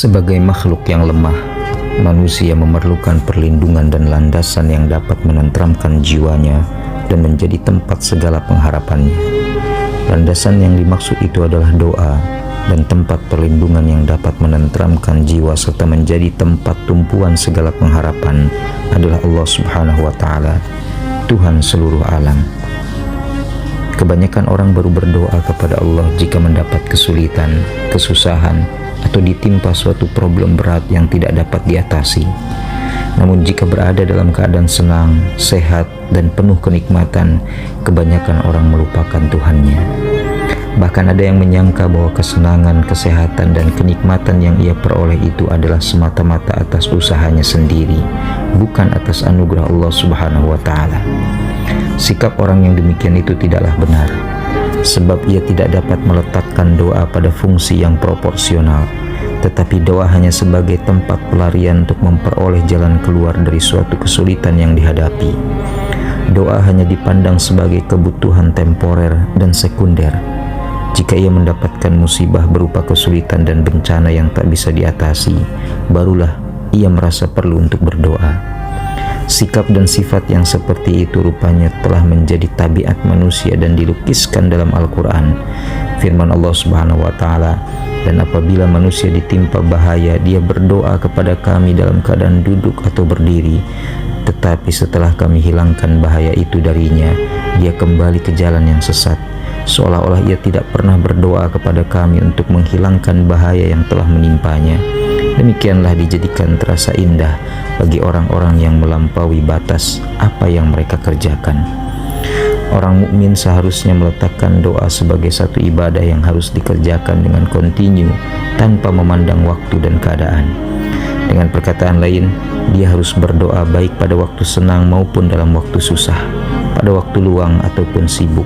Sebagai makhluk yang lemah, manusia memerlukan perlindungan dan landasan yang dapat menenteramkan jiwanya dan menjadi tempat segala pengharapannya. Landasan yang dimaksud itu adalah doa dan tempat perlindungan yang dapat menenteramkan jiwa serta menjadi tempat tumpuan segala pengharapan adalah Allah Subhanahu wa Ta'ala, Tuhan seluruh alam. Kebanyakan orang baru berdoa kepada Allah jika mendapat kesulitan, kesusahan, atau ditimpa suatu problem berat yang tidak dapat diatasi. Namun jika berada dalam keadaan senang, sehat, dan penuh kenikmatan, kebanyakan orang melupakan Tuhannya. Bahkan ada yang menyangka bahwa kesenangan, kesehatan, dan kenikmatan yang ia peroleh itu adalah semata-mata atas usahanya sendiri, bukan atas anugerah Allah Subhanahu wa Ta'ala. Sikap orang yang demikian itu tidaklah benar, sebab ia tidak dapat meletakkan doa pada fungsi yang proporsional, tetapi doa hanya sebagai tempat pelarian untuk memperoleh jalan keluar dari suatu kesulitan yang dihadapi. Doa hanya dipandang sebagai kebutuhan temporer dan sekunder. Jika ia mendapatkan musibah berupa kesulitan dan bencana yang tak bisa diatasi, barulah ia merasa perlu untuk berdoa. Sikap dan sifat yang seperti itu rupanya telah menjadi tabiat manusia dan dilukiskan dalam Al-Quran. Firman Allah Subhanahu wa Ta'ala, "Dan apabila manusia ditimpa bahaya, dia berdoa kepada kami dalam keadaan duduk atau berdiri. Tetapi setelah kami hilangkan bahaya itu darinya, dia kembali ke jalan yang sesat. Seolah-olah ia tidak pernah berdoa kepada kami untuk menghilangkan bahaya yang telah menimpanya." Demikianlah dijadikan terasa indah bagi orang-orang yang melampaui batas apa yang mereka kerjakan. Orang mukmin seharusnya meletakkan doa sebagai satu ibadah yang harus dikerjakan dengan kontinu tanpa memandang waktu dan keadaan. Dengan perkataan lain, dia harus berdoa baik pada waktu senang maupun dalam waktu susah, pada waktu luang ataupun sibuk.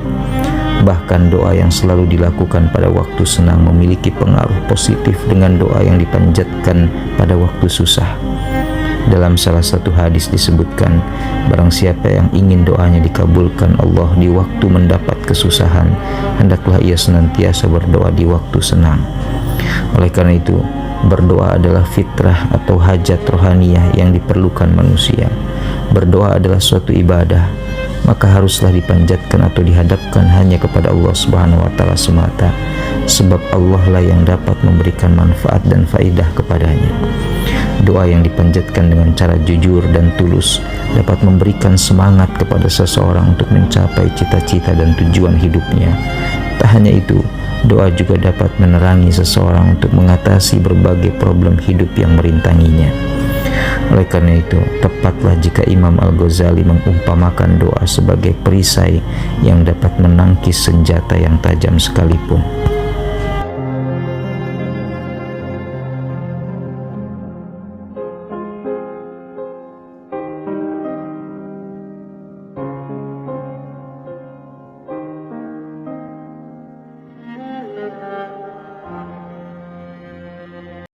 Bahkan doa yang selalu dilakukan pada waktu senang memiliki pengaruh positif dengan doa yang dipanjatkan pada waktu susah. Dalam salah satu hadis disebutkan, barang siapa yang ingin doanya dikabulkan Allah di waktu mendapat kesusahan, hendaklah ia senantiasa berdoa di waktu senang. Oleh karena itu, berdoa adalah fitrah atau hajat rohaniyah yang diperlukan manusia. Berdoa adalah suatu ibadah, maka haruslah dipanjatkan atau dihadapkan hanya kepada Allah Subhanahu wa Ta'ala semata, sebab Allah lah yang dapat memberikan manfaat dan faidah kepadanya. Doa yang dipanjatkan dengan cara jujur dan tulus dapat memberikan semangat kepada seseorang untuk mencapai cita-cita dan tujuan hidupnya. Tak hanya itu, doa juga dapat menerangi seseorang untuk mengatasi berbagai problem hidup yang merintanginya. Oleh karena itu, tepatlah jika Imam Al-Ghazali mengumpamakan doa sebagai perisai yang dapat menangkis senjata yang tajam sekalipun.